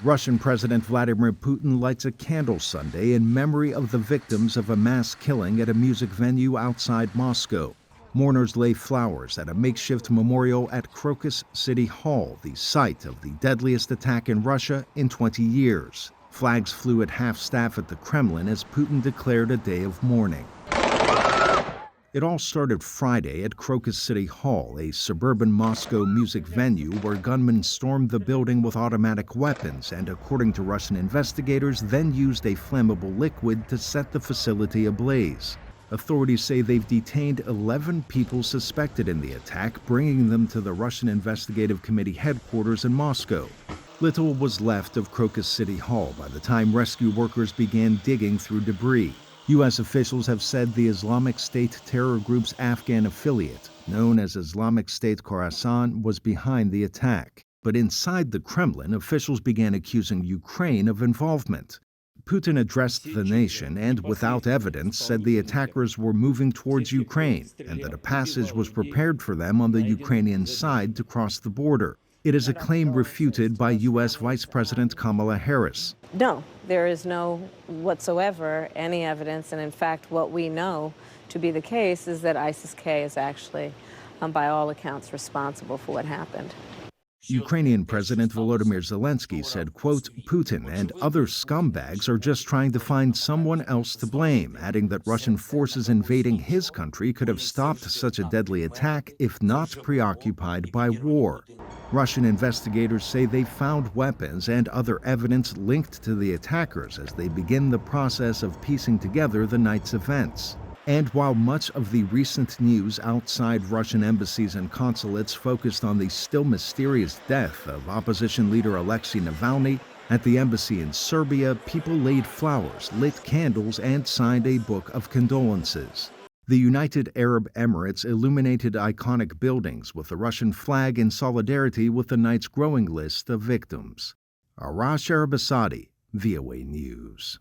Russian President Vladimir Putin lights a candle Sunday in memory of the victims of a mass killing at a music venue outside Moscow. Mourners lay flowers at a makeshift memorial at Crocus City Hall, the site of the deadliest attack in Russia in 20 years. Flags flew at half-staff at the Kremlin as Putin declared a day of mourning. It all started Friday at Crocus City Hall, a suburban Moscow music venue where gunmen stormed the building with automatic weapons and, according to Russian investigators, then used a flammable liquid to set the facility ablaze. Authorities say they've detained 11 people suspected in the attack, bringing them to the Russian Investigative Committee headquarters in Moscow. Little was left of Crocus City Hall by the time rescue workers began digging through debris. U.S. officials have said the Islamic State terror group's Afghan affiliate, known as Islamic State Khorasan, was behind the attack. But inside the Kremlin, officials began accusing Ukraine of involvement. Putin addressed the nation and, without evidence, said the attackers were moving towards Ukraine and that a passage was prepared for them on the Ukrainian side to cross the border. It is a claim refuted by U.S. Vice President Kamala Harris. No, there is no whatsoever any evidence, and in fact what we know to be the case is that ISIS-K is actually, by all accounts, responsible for what happened. Ukrainian President Volodymyr Zelensky said, quote, Putin and other scumbags are just trying to find someone else to blame, adding that Russian forces invading his country could have stopped such a deadly attack if not preoccupied by war. Russian investigators say they found weapons and other evidence linked to the attackers as they begin the process of piecing together the night's events. And while much of the recent news outside Russian embassies and consulates focused on the still mysterious death of opposition leader Alexei Navalny, at the embassy in Serbia, people laid flowers, lit candles, and signed a book of condolences. The United Arab Emirates illuminated iconic buildings with the Russian flag in solidarity with the night's growing list of victims. Arash, Arabasadi, VOA News.